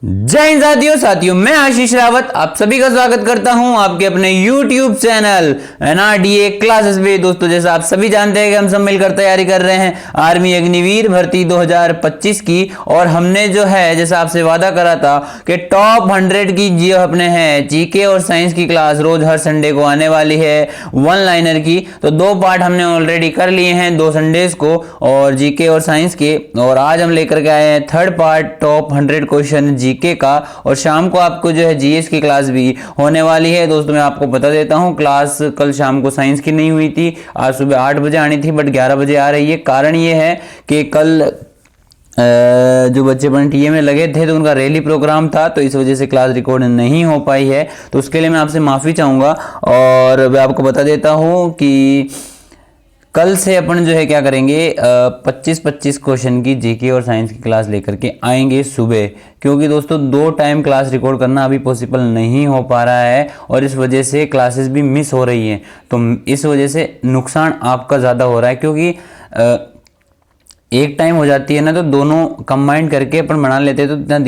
जय हिंद साथियों मैं आशीष रावत आप सभी का स्वागत करता हूं आपके अपने YouTube चैनल NRDA क्लासेस में। दोस्तों जैसा आप सभी जानते हैं कि हम सब मिलकर तैयारी कर रहे हैं आर्मी अग्निवीर भर्ती 2025 की। और हमने जो है जैसा आपसे वादा करा था कि टॉप 100 की जो अपने हैं जीके और साइंस की क्लास रोज हर संडे को आने वाली है वन लाइनर की। तो 2 पार्ट हमने ऑलरेडी कर लिए हैं 2 संडेज को और जीके और साइंस के, और आज हम लेकर के आए हैं 3rd part top 100 question GK का। और शाम को आपको जो है जीएस की क्लास भी होने वाली है। दोस्तों मैं आपको बता देता हूं क्लास कल शाम को साइंस की नहीं हुई थी, आज सुबह 8 बजे आनी थी बट 11 बजे आ रही है। कारण ये है कि कल जो बच्चे अपन टीए में लगे थे तो उनका रैली प्रोग्राम था, तो इस वजह से क्लास रिकॉर्ड नहीं हो पाई है। तो उसके लिए मैं आपसे माफ़ी चाहूँगा। और मैं आपको बता देता हूँ कि कल से अपन जो है क्या करेंगे 25-25 क्वेश्चन की जीके और साइंस की क्लास लेकर के आएंगे सुबह, क्योंकि दोस्तों 2 टाइम क्लास रिकॉर्ड करना अभी पॉसिबल नहीं हो पा रहा है और इस वजह से क्लासेस भी मिस हो रही हैं। तो इस वजह से नुकसान आपका ज़्यादा हो रहा है, क्योंकि एक टाइम हो जाती है ना तो दोनों कंबाइंड करके अपन बना लेते हैं तो इतना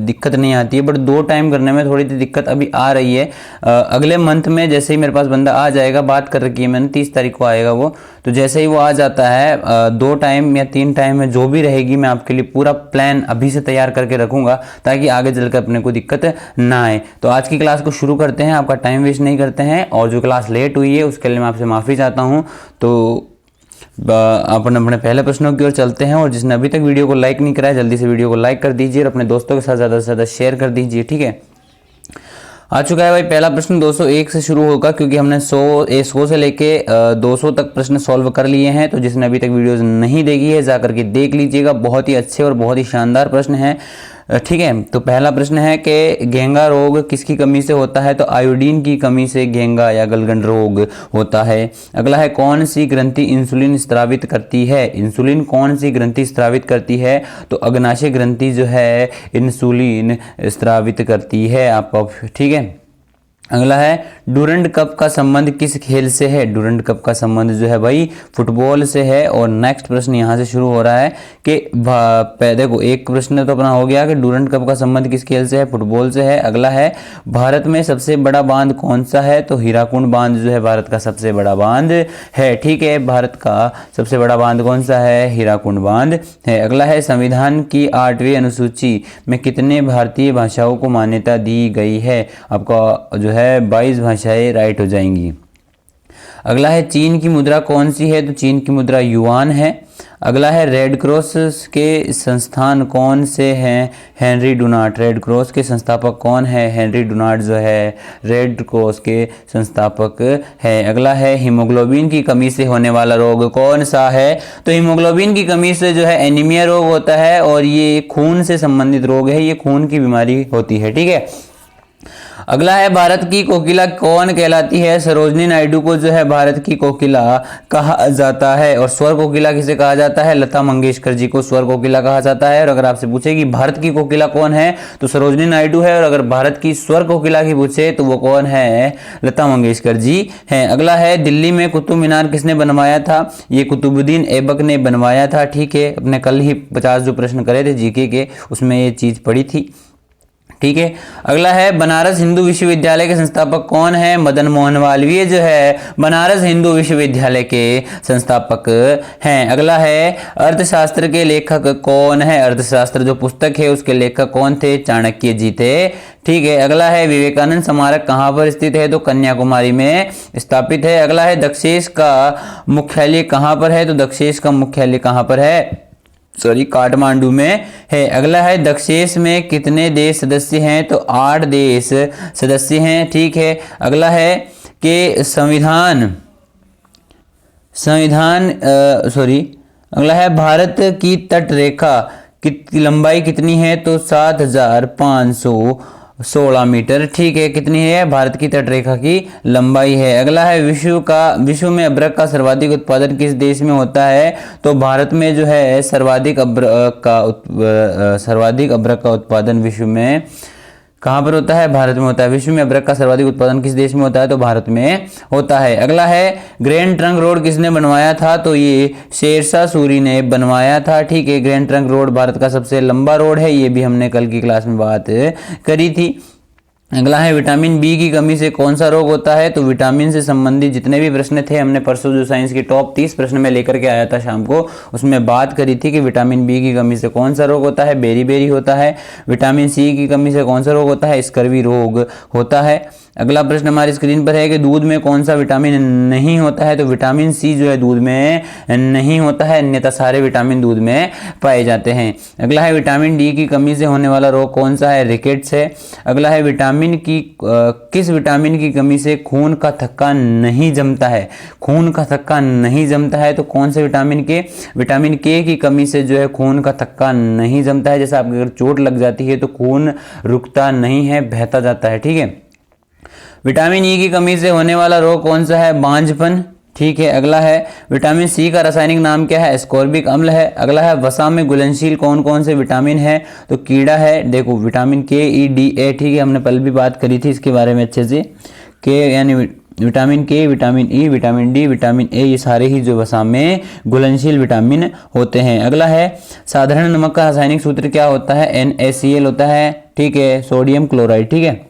दिक्कत नहीं आती है। बट 2 टाइम करने में थोड़ी सी दिक्कत अभी आ रही है। अगले मंथ में जैसे ही मेरे पास बंदा आ जाएगा, बात कर रखी है मैंने 30 तारीख को आएगा वो, तो जैसे ही वो आ जाता है 2 टाइम या 3 टाइम में जो भी रहेगी मैं आपके लिए पूरा प्लान अभी से तैयार करके रखूँगा ताकि आगे चलकर अपने को दिक्कत ना आए। तो आज की क्लास को शुरू करते हैं, आपका टाइम वेस्ट नहीं करते हैं। और जो क्लास लेट हुई है उसके लिए मैं आपसे माफ़ी चाहता हूँ। तो अपन अपने पहले प्रश्नों की ओर चलते हैं। और जिसने अभी तक वीडियो को लाइक नहीं करा है जल्दी से वीडियो को लाइक कर दीजिए और अपने दोस्तों के साथ ज़्यादा से ज़्यादा शेयर कर दीजिए, ठीक है। आ चुका है भाई पहला प्रश्न 201 से शुरू होगा, क्योंकि हमने 100 से लेके 200 तक प्रश्न सॉल्व कर लिए हैं। तो जिसने अभी तक वीडियोस नहीं देखी है जा करके देख लीजिएगा, बहुत ही अच्छे और बहुत ही शानदार प्रश्न हैं, ठीक है। तो पहला प्रश्न है कि घेंगा रोग किसकी कमी से होता है? तो आयोडीन की कमी से घेंगा या गलगंड रोग होता है। अगला है कौन सी ग्रंथि इंसुलिन स्रावित करती है? इंसुलिन कौन सी ग्रंथि स्रावित करती है? तो अग्नाशय ग्रंथि जो है इंसुलिन स्रावित करती है आपका, ठीक है। अगला है डूरंड कप का संबंध किस खेल से है? डूरंड कप का संबंध जो है भाई फुटबॉल से है। और नेक्स्ट प्रश्न यहाँ से शुरू हो रहा है कि देखो एक प्रश्न तो अपना हो गया कि डूरंड कप का संबंध किस खेल से है? फुटबॉल से है। अगला है भारत में सबसे बड़ा बांध कौन सा है? तो हीराकुंड बांध जो है भारत का सबसे बड़ा बांध है, ठीक है। भारत का सबसे बड़ा बांध कौन सा है? हीराकुंड बांध है। अगला है संविधान की 8वीं अनुसूची में कितने भारतीय भाषाओं को मान्यता दी गई है? आपका जो है 22 भाषाएं राइट हो जाएंगी। अगला है चीन की मुद्रा कौन सी है? तो चीन की मुद्रा युआन है। अगला है रेड क्रॉस के संस्थान कौन से हैं? हेनरी डुनार्ट। रेड क्रॉस के संस्थापक कौन है? हेनरी डुनार्ट जो है रेड क्रॉस के संस्थापक है। अगला है हीमोग्लोबिन की कमी से होने वाला रोग कौन सा है? तो हीमोग्लोबिन की कमी से जो है एनीमिया रोग होता है और ये खून से संबंधित रोग है, ये खून की बीमारी होती है, ठीक है। अगला है भारत की कोकिला कौन कहलाती है? सरोजनी नायडू को जो है भारत की कोकिला कहा जाता है। और स्वर कोकिला किसे कहा जाता है? लता मंगेशकर जी को स्वर कोकिला कहा जाता है। और अगर आपसे पूछे कि भारत की कोकिला कौन है तो सरोजनी नायडू है। और अगर भारत की स्वर कोकिला की पूछे तो वो कौन है? लता मंगेशकर जी हैं। अगला है दिल्ली में कुतुब मीनार किसने बनवाया था? ये कुतुबुद्दीन ऐबक ने बनवाया था, ठीक है। अपने कल ही 50 जो प्रश्न करे थे जीके के उसमें ये चीज़ पड़ी थी, ठीक है। अगला है बनारस हिंदू विश्वविद्यालय के संस्थापक कौन है? मदन मोहन मालवीय जो है बनारस हिंदू विश्वविद्यालय के संस्थापक हैं। अगला है अर्थशास्त्र के लेखक कौन है? अर्थशास्त्र जो पुस्तक है उसके लेखक कौन थे? चाणक्य जी थे, ठीक है। अगला है विवेकानंद स्मारक कहाँ पर स्थित है? तो कन्याकुमारी में स्थापित है। अगला है दक्षेश का मुख्यालय कहाँ पर है? तो दक्षेश का मुख्यालय कहाँ पर है? काठमांडू में है। अगला है दक्षेश में कितने देश सदस्य हैं? तो 8 देश सदस्य हैं, ठीक है। अगला है कि अगला है भारत की तट रेखा की लंबाई कितनी है? तो 7516 मीटर, ठीक है। कितनी है भारत की तट रेखा की लंबाई है। अगला है विश्व में अदरक का सर्वाधिक उत्पादन किस देश में होता है? तो भारत में जो है सर्वाधिक अदरक का उत्पादन विश्व में कहाँ पर होता है? भारत में होता है। विश्व में अदरक का सर्वाधिक उत्पादन किस देश में होता है? तो भारत में होता है। अगला है, ग्रैंड ट्रंक रोड किसने बनवाया था? तो ये शेरशाह सूरी ने बनवाया था। ठीक है, ग्रैंड ट्रंक रोड भारत का सबसे लंबा रोड है, ये भी हमने कल की क्लास में बात करी थी। अगला है, विटामिन बी की कमी से कौन सा रोग होता है? तो विटामिन से संबंधित जितने भी प्रश्न थे, हमने परसों जो साइंस की टॉप 30 प्रश्न में लेकर के आया था शाम को, उसमें बात करी थी कि विटामिन बी की कमी से कौन सा रोग होता है? बेरी होता है। विटामिन सी की कमी से कौन सा रोग होता है? स्कर्वी रोग होता है। अगला प्रश्न हमारी स्क्रीन पर है कि दूध में कौन सा विटामिन नहीं होता है? तो विटामिन सी जो है दूध में नहीं होता है, अन्यथा सारे विटामिन दूध में पाए जाते हैं। अगला है, विटामिन डी की कमी से होने वाला रोग कौन सा है? रिकेट्स है। अगला है, किस विटामिन की कमी से खून का थक्का नहीं जमता है? खून का थक्का नहीं जमता है तो कौन से विटामिन के? विटामिन के की कमी से जो है खून का थक्का नहीं जमता है। जैसे आपको अगर चोट लग जाती है तो खून रुकता नहीं है, बहता जाता है। ठीक है। विटामिन ई की कमी से होने वाला रोग कौन सा है? बांझपन। ठीक है। अगला है, विटामिन सी का रासायनिक नाम क्या है? एस्कॉर्बिक अम्ल है। अगला है, वसा में घुलनशील कौन कौन से विटामिन है? तो कीड़ा है। देखो, विटामिन के, ई, डी, ए। ठीक है, हमने पहले भी बात करी थी इसके बारे में अच्छे से। के यानी विटामिन के, vitamin E, vitamin D, vitamin A, ये सारे ही जो वसा में घुलनशील विटामिन होते हैं। अगला है, साधारण नमक का रासायनिक सूत्र क्या होता है? NaCl होता है। ठीक है, सोडियम क्लोराइड। ठीक है।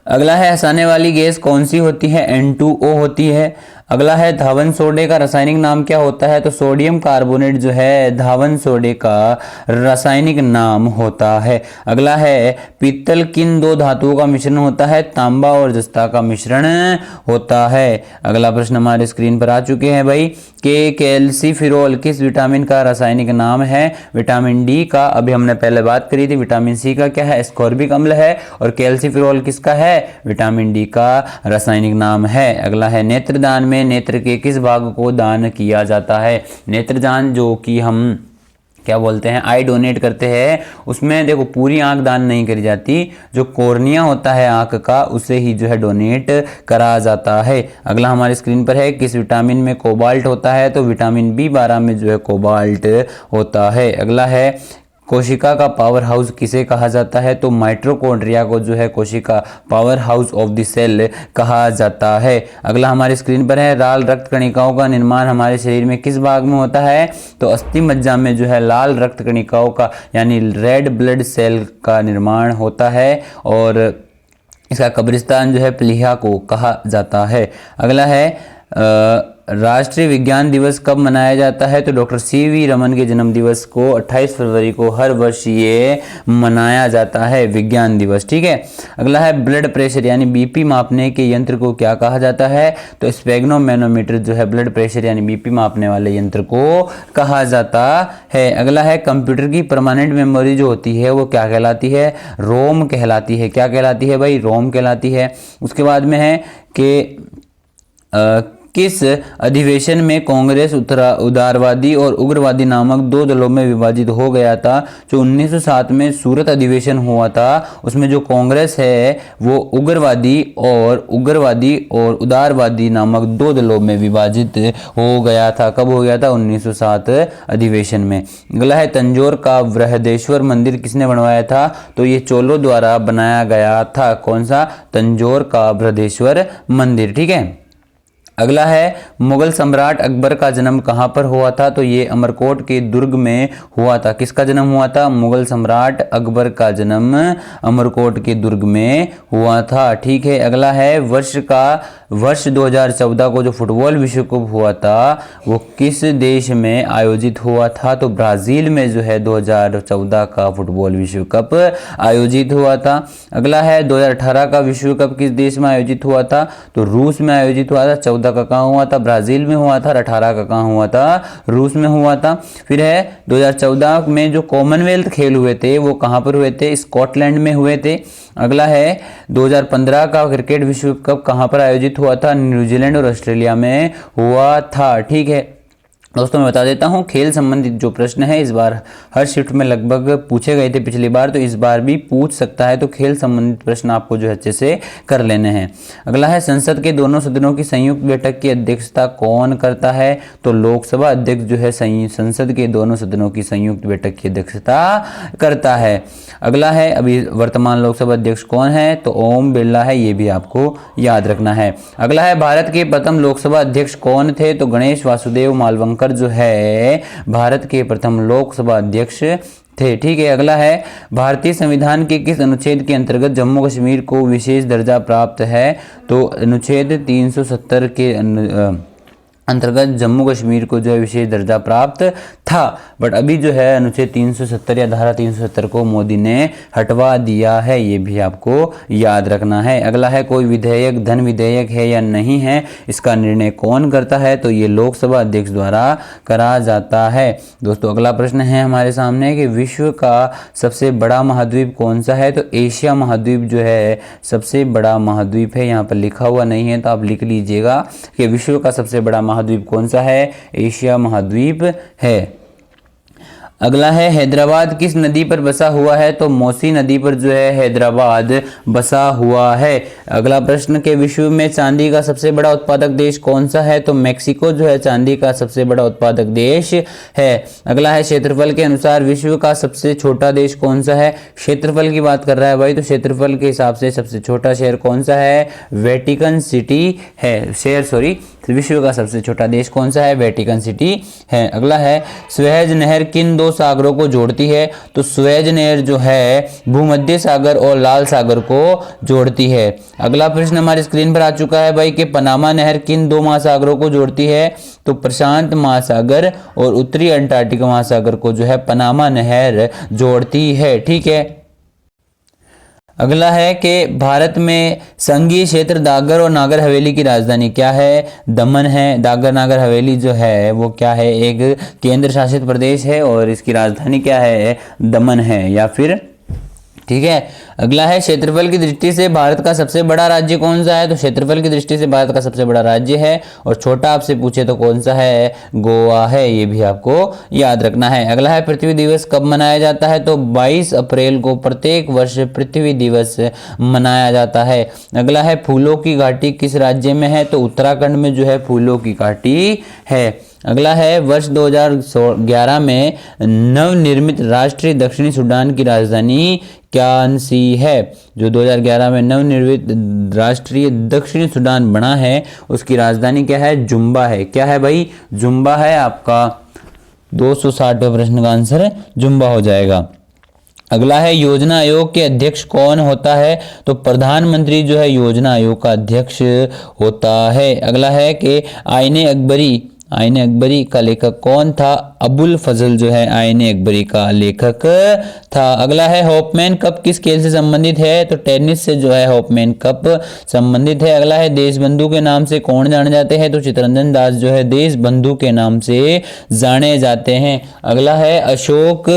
अगला है, हंसाने वाली गैस कौन सी होती है? N2O होती है। अगला है, धावन सोडे का रासायनिक नाम क्या होता है? तो सोडियम कार्बोनेट जो है धावन सोडे का रासायनिक नाम होता है। अगला है, पीतल किन दो धातुओं का मिश्रण होता है? तांबा और जस्ता का मिश्रण होता है। अगला प्रश्न हमारे स्क्रीन पर आ चुके हैं भाई कि कैल्सीफिरोल किस विटामिन का रासायनिक नाम है? विटामिन डी का। अभी हमने पहले बात करी थी। विटामिन सी का क्या है? एस्कॉर्बिक अम्ल है। और कैल्सीफिरोल किसका है? विटामिन डी का रासायनिक नाम है। अगला है, नेत्रदान में नेत्र के किस भाग को दान किया जाता है? नेत्रदान जो कि हम क्या बोलते हैं, आई डोनेट करते हैं, उसमें देखो पूरी आंख दान नहीं करी जाती, जो कॉर्निया होता है आंख का उसे ही जो है डोनेट करा जाता है। अगला हमारी स्क्रीन पर है, किस विटामिन में कोबाल्ट होता है? तो विटामिन B12 में जो है कोबाल्ट होता है। अगला है, कोशिका का पावर हाउस किसे कहा जाता है? तो माइटोकॉन्ड्रिया को जो है कोशिका powerhouse of the cell कहा जाता है। अगला हमारी स्क्रीन पर है, लाल रक्त कणिकाओं का निर्माण हमारे शरीर में किस भाग में होता है? तो अस्थि मज्जा में जो है लाल रक्त कणिकाओं का यानी रेड ब्लड सेल का निर्माण होता है और इसका कब्रिस्तान जो है प्लीहा को कहा जाता है। अगला है, राष्ट्रीय विज्ञान दिवस कब मनाया जाता है? तो डॉक्टर CV रमन के जन्म दिवस को 28 फरवरी को हर वर्ष ये मनाया जाता है, विज्ञान दिवस। ठीक है। अगला है, ब्लड प्रेशर यानी BP मापने के यंत्र को क्या कहा जाता है? तो स्फेग्नोमैनोमीटर जो है ब्लड प्रेशर यानी BP मापने वाले यंत्र को कहा जाता है। अगला है, कंप्यूटर की परमानेंट मेमोरी जो होती है वो क्या कहलाती है? रोम कहलाती है। क्या कहलाती है भाई? रोम कहलाती है। उसके बाद में है कि किस अधिवेशन में कांग्रेस उदारवादी और उग्रवादी नामक दो दलों में विभाजित हो गया था? जो 1907 में सूरत अधिवेशन हुआ था, उसमें जो कांग्रेस है वो उग्रवादी और उदारवादी नामक दो दलों में विभाजित हो गया था। कब हो गया था? 1907 अधिवेशन में। अगला है, तंजौर का बृहदेश्वर मंदिर किसने बनवाया था? तो ये चोलों द्वारा बनाया गया था। कौन सा? तंजौर का बृहदेश्वर मंदिर। ठीक है। अगला है, मुगल सम्राट अकबर का जन्म कहाँ पर हुआ था? तो ये अमरकोट के दुर्ग में हुआ था। किसका जन्म हुआ था? मुगल सम्राट अकबर का जन्म अमरकोट के दुर्ग में हुआ था। ठीक है। अगला है, वर्ष 2014 को जो फुटबॉल विश्व कप हुआ था वो किस देश में आयोजित हुआ था? तो ब्राजील में जो है 2014 का फुटबॉल विश्व कप आयोजित हुआ था। अगला है, 2018 का विश्व कप किस देश में आयोजित हुआ था? तो रूस में आयोजित हुआ था। 14 का कहाँ हुआ था? ब्राजील में हुआ था। 18 का कहाँ हुआ था? रूस में हुआ था। फिर है, 2014 में जो कॉमनवेल्थ खेल हुए थे वो कहाँ पर हुए थे? स्कॉटलैंड में हुए थे। अगला है, 2015 का क्रिकेट विश्व कप कहाँ पर आयोजित हुआ था? न्यूजीलैंड और ऑस्ट्रेलिया में हुआ था। ठीक है। दोस्तों मैं बता देता हूं, खेल संबंधित जो प्रश्न है इस बार हर शिफ्ट में लगभग पूछे गए थे पिछली बार, तो इस बार भी पूछ सकता है, तो खेल संबंधित प्रश्न आपको जो है अच्छे से कर लेने हैं। अगला है, संसद के दोनों सदनों की संयुक्त बैठक की अध्यक्षता कौन करता है? तो लोकसभा अध्यक्ष जो है संसद के दोनों सदनों की संयुक्त बैठक की अध्यक्षता करता है। अगला है, अभी वर्तमान लोकसभा अध्यक्ष कौन है? तो ओम बिरला है, ये भी आपको याद रखना है। अगला है, भारत के प्रथम लोकसभा अध्यक्ष कौन थे? तो गणेश वासुदेव मालवंकर जो है भारत के प्रथम लोकसभा अध्यक्ष थे। ठीक है। अगला है, भारतीय संविधान के किस अनुच्छेद के अंतर्गत जम्मू कश्मीर को विशेष दर्जा प्राप्त है? तो अनुच्छेद 370 के अंतर्गत जम्मू कश्मीर को जो है विशेष दर्जा प्राप्त था, बट अभी जो है अनुच्छेद 370 या धारा 370 को मोदी ने हटवा दिया है, ये भी आपको याद रखना है। अगला है, कोई विधेयक धन विधेयक है या नहीं है, इसका निर्णय कौन करता है? तो ये लोकसभा अध्यक्ष द्वारा करा जाता है। दोस्तों अगला प्रश्न है हमारे सामने कि विश्व का सबसे बड़ा महाद्वीप कौन सा है? तो एशिया महाद्वीप जो है सबसे बड़ा महाद्वीप है। यहाँ पर लिखा हुआ नहीं है तो आप लिख लीजिएगा कि विश्व का सबसे बड़ा महाद्वीप कौन सा है? एशिया महाद्वीप है। अगला है, हैदराबाद किस नदी पर बसा हुआ है? तो मौसी नदी पर जो है हैदराबाद बसा हुआ है। अगला प्रश्न के विश्व में चांदी का सबसे बड़ा उत्पादक देश कौन सा है? तो मेक्सिको जो है चांदी का सबसे बड़ा उत्पादक देश है। अगला है, क्षेत्रफल के अनुसार विश्व का सबसे छोटा देश कौन सा है? क्षेत्रफल की बात कर रहा है भाई, तो क्षेत्रफल के हिसाब से सबसे छोटा शहर कौन सा है? वेटिकन सिटी है। विश्व का सबसे छोटा देश कौन सा है? वेटिकन सिटी है। अगला है, स्वेज नहर किन दो सागरों को जोड़ती है? तो स्वेज नहर जो है भूमध्य सागर और लाल सागर को जोड़ती है। अगला प्रश्न हमारी स्क्रीन पर आ चुका है भाई कि पनामा नहर किन दो महासागरों को जोड़ती है? तो प्रशांत महासागर और उत्तरी अंटार्कटिक महासागर को जो है पनामा नहर जोड़ती है। ठीक है। अगला है कि भारत में संघीय क्षेत्र दादर और नागर हवेली की राजधानी क्या है? दमन है। दादर नागर हवेली जो है वो क्या है? एक केंद्र शासित प्रदेश है और इसकी राजधानी क्या है? दमन है या फिर। ठीक है। अगला है, क्षेत्रफल की दृष्टि से भारत का सबसे बड़ा राज्य कौन सा है? तो क्षेत्रफल की दृष्टि से भारत का सबसे बड़ा राज्य है, और छोटा आपसे पूछे तो कौन सा है? गोवा है, ये भी आपको याद रखना है। अगला है, पृथ्वी दिवस कब मनाया जाता है? तो 22 अप्रैल को प्रत्येक वर्ष पृथ्वी दिवस मनाया जाता है। अगला है, फूलों की घाटी किस राज्य में है? तो उत्तराखंड में जो है फूलों की घाटी है। अगला है, वर्ष 2011 में नवनिर्मित राष्ट्रीय दक्षिणी सूडान की राजधानी क्या सी है? जो 2011 में नवनिर्मित राष्ट्रीय दक्षिणी सूडान बना है उसकी राजधानी क्या है? जुम्बा है। क्या है भाई? जुम्बा है। आपका 260वें प्रश्न का आंसर जुम्बा हो जाएगा। अगला है, योजना आयोग के अध्यक्ष कौन होता है? तो प्रधानमंत्री जो है योजना आयोग का अध्यक्ष होता है। अगला है कि आईने अकबरी का लेखक कौन था? अबुल फजल जो है आईने अकबरी का लेखक था। अगला है, होपमैन कप किस खेल से संबंधित है? तो टेनिस से जो है होपमैन कप संबंधित है। अगला है, देश बंधु के नाम से कौन जाने जाते हैं? तो चित्तरंजन दास जो है देश बंधु के नाम से जाने जाते हैं। अगला है, अशोक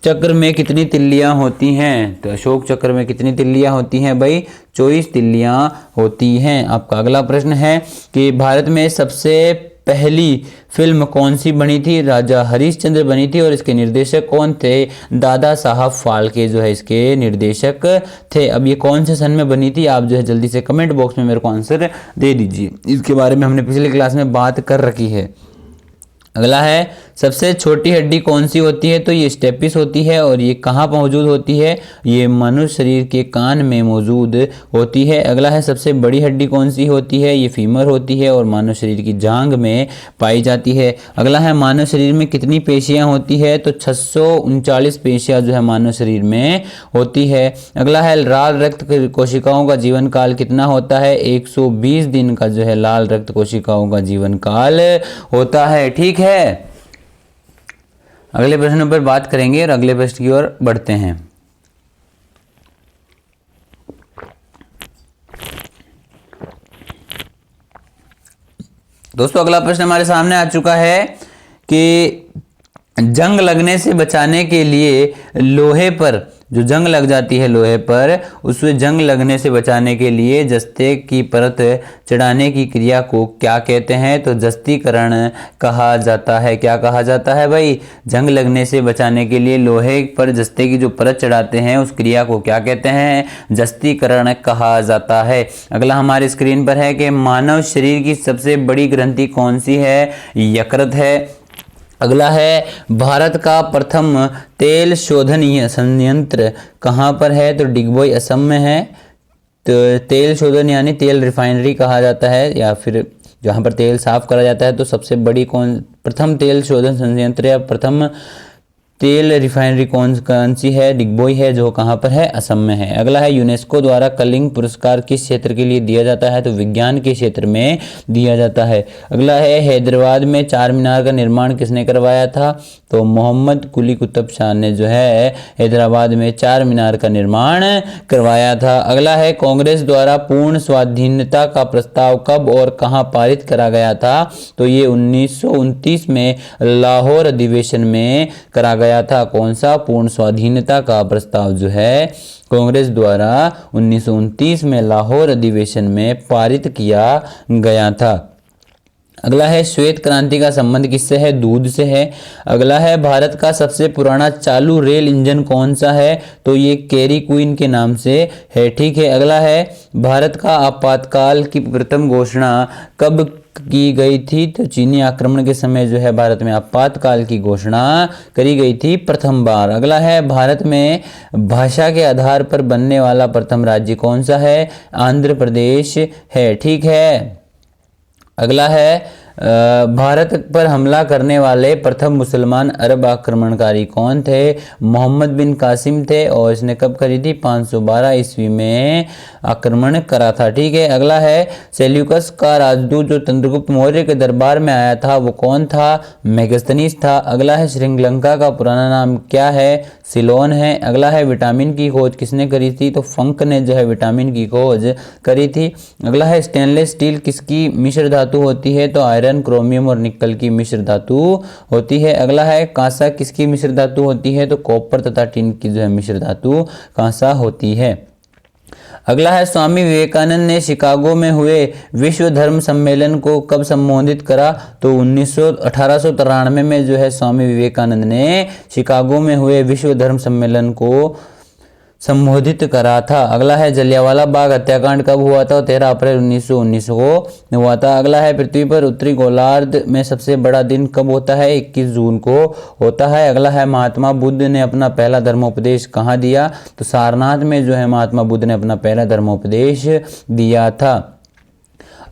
चक्र में कितनी तिल्लियां होती हैं? तो अशोक चक्र में कितनी तिल्लियां होती हैं भाई? 24 तिल्लियां होती हैं। आपका अगला प्रश्न है कि भारत में सबसे पहली फिल्म कौन सी बनी थी? राजा हरिश्चंद्र बनी थी, और इसके निर्देशक कौन थे? दादा साहब फाल्के जो है इसके निर्देशक थे। अब ये कौन से सन में बनी थी? आप जो है जल्दी से कमेंट बॉक्स में मेरे को आंसर दे दीजिए, इसके बारे में हमने पिछले क्लास में बात कर रखी है। अगला है, सबसे छोटी हड्डी कौन सी होती है? तो ये स्टेपिस होती है, और ये कहाँ मौजूद होती है? ये मनुष्य शरीर के कान में मौजूद होती है। अगला है, सबसे बड़ी हड्डी कौन सी होती है? ये फीमर होती है और मानव शरीर की जांघ में पाई जाती है। अगला है, मानव शरीर में कितनी पेशियां होती है? तो 639 पेशियां जो है मानव शरीर में होती है। अगला है, लाल रक्त कोशिकाओं का जीवन काल कितना होता है? 120 दिन का जो है लाल रक्त कोशिकाओं का जीवन काल होता है। ठीक है। अगले प्रश्न पर बात करेंगे और अगले प्रश्न की ओर बढ़ते हैं। दोस्तों अगला प्रश्न हमारे सामने आ चुका है कि जंग लगने से बचाने के लिए लोहे पर, जो जंग लग जाती है लोहे पर, उसमें जंग लगने से बचाने के लिए जस्ते की परत चढ़ाने की क्रिया को क्या कहते हैं? तो जस्तीकरण कहा जाता है। क्या कहा जाता है भाई? जंग लगने से बचाने के लिए लोहे पर जस्ते की जो परत चढ़ाते हैं उस क्रिया को क्या कहते हैं? जस्तीकरण कहा जाता है। अगला हमारे स्क्रीन पर है कि मानव शरीर की सबसे बड़ी ग्रंथि कौन सी है? यकृत है। अगला है भारत का प्रथम तेल शोधन संयंत्र कहाँ पर है? तो डिगबोई असम में है। तो तेल शोधन यानी तेल रिफाइनरी कहा जाता है, या फिर जहाँ पर तेल साफ करा जाता है। तो सबसे बड़ी प्रथम तेल शोधन संयंत्र या प्रथम तेल रिफाइनरी कौन सी है? डिगबोई है, जो कहाँ पर है? असम में है। अगला है यूनेस्को द्वारा कलिंग पुरस्कार किस क्षेत्र के लिए दिया जाता है? तो विज्ञान के क्षेत्र में दिया जाता है। अगला है हैदराबाद में चार मीनार का निर्माण किसने करवाया था? तो मोहम्मद कुली कुतुब शाह ने जो है हैदराबाद में चार मीनार का निर्माण करवाया था। अगला है कांग्रेस द्वारा पूर्ण स्वाधीनता का प्रस्ताव कब और कहाँ पारित करा गया था? तो ये 1929 में लाहौर अधिवेशन में करा गया था। कौन सा? पूर्ण स्वाधीनता का प्रस्ताव जो है कांग्रेस द्वारा 1929 में लाहौर अधिवेशन में पारित किया गया था। अगला है श्वेत क्रांति का संबंध किससे है? दूध से है। अगला है भारत का सबसे पुराना चालू रेल इंजन कौन सा है? तो ये कैरी क्वीन के नाम से है। ठीक है। अगला है भारत का आपातकाल की प्रथम घोषणा कब की गई थी? तो चीनी आक्रमण के समय जो है भारत में आपातकाल की घोषणा करी गई थी प्रथम बार। अगला है भारत में भाषा के आधार पर बनने वाला प्रथम राज्य कौन सा है? आंध्र प्रदेश है। ठीक है। अगला है भारत पर हमला करने वाले प्रथम मुसलमान अरब आक्रमणकारी कौन थे? मोहम्मद बिन कासिम थे, और इसने कब करी थी? 512 ईस्वी में आक्रमण करा था। ठीक है। अगला है सेल्यूकस का राजदूत जो चंद्रगुप्त मौर्य के दरबार में आया था वो कौन था? मेगास्थनीज था। अगला है श्रीलंका का पुराना नाम क्या है? सिलोन है। अगला है विटामिन की खोज किसने करी थी? तो फंक ने जो है विटामिन की खोज करी थी। अगला है स्टेनलेस स्टील किसकी मिश्र धातु होती है? तो आयरन, क्रोमियम और निकल की मिश्र धातु होती है। अगला है कांसा किसकी मिश्र धातु होती है? तो कॉपर तथा टिन की जो है मिश्र धातु कांसा होती है। अगला है स्वामी विवेकानंद ने शिकागो में हुए विश्व धर्म सम्मेलन को कब संबोधित करा? तो 1893 में जो है स्वामी विवेकानंद ने शिकागो में हुए विश्व धर्म सम्मेलन को संबोधित करा था। अगला है जलियांवाला बाग हत्याकांड कब हुआ था? 13 अप्रैल 1919 को हुआ था। अगला है पृथ्वी पर उत्तरी गोलार्ध में सबसे बड़ा दिन कब होता है? 21 जून को होता है। अगला है महात्मा बुद्ध ने अपना पहला धर्मोपदेश कहाँ दिया? तो सारनाथ में जो है महात्मा बुद्ध ने अपना पहला धर्मोपदेश दिया था।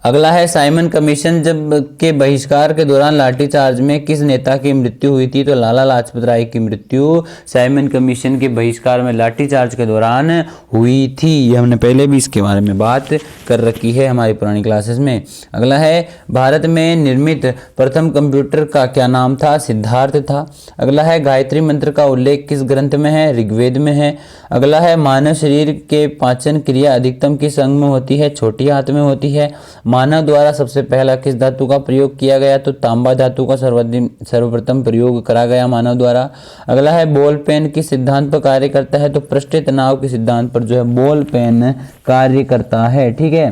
अगला है साइमन कमीशन जब के बहिष्कार के दौरान लाठीचार्ज में किस नेता की मृत्यु हुई थी? तो लाला लाजपत राय की मृत्यु साइमन कमीशन के बहिष्कार में लाठीचार्ज के दौरान हुई थी। ये हमने पहले भी इसके बारे में बात कर रखी है हमारी पुरानी क्लासेस में। अगला है भारत में निर्मित प्रथम कंप्यूटर का क्या नाम था? सिद्धार्थ था। अगला है गायत्री मंत्र का उल्लेख किस ग्रंथ में है? ऋग्वेद में है। अगला है मानव शरीर के पाचन क्रिया अधिकतम किस अंग में होती है? छोटी आंत में होती है। मानव द्वारा सबसे पहला किस धातु का प्रयोग किया गया? तो तांबा धातु का सर्वप्रथम प्रयोग करा गया मानव द्वारा। अगला है बॉल पेन किस सिद्धांत पर कार्य करता है? तो पृष्ठ तनाव के सिद्धांत पर जो है बॉल पेन कार्य करता है। ठीक है।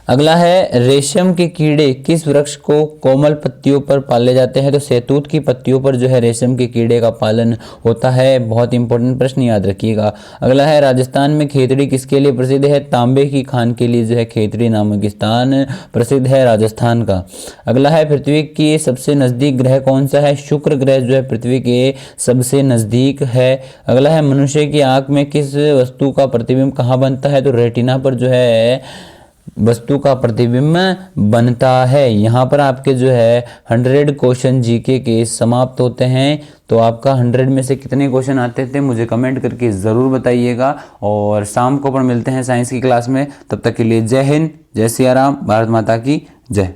अगला है रेशम के कीड़े किस वृक्ष को कोमल पत्तियों पर पाले जाते हैं? तो शहतूत की पत्तियों पर जो है रेशम के कीड़े का पालन होता है। बहुत इंपॉर्टेंट प्रश्न, याद रखिएगा। अगला है राजस्थान में खेतड़ी किसके लिए प्रसिद्ध है? तांबे की खान के लिए जो है खेतड़ी नामक स्थान प्रसिद्ध है राजस्थान का। अगला है पृथ्वी के सबसे नजदीक ग्रह कौन सा है? शुक्र ग्रह जो है पृथ्वी के सबसे नजदीक है। अगला है मनुष्य की आंख में किस वस्तु का प्रतिबिंब कहाँ बनता है? तो रेटिना पर जो है वस्तु का प्रतिबिंब बनता है। यहाँ पर आपके जो है 100 क्वेश्चन जीके के समाप्त होते हैं। तो आपका 100 में से कितने क्वेश्चन आते थे मुझे कमेंट करके ज़रूर बताइएगा। और शाम को अपन मिलते हैं साइंस की क्लास में। तब तक के लिए जय हिंद, जय सिया राम, भारत माता की जय।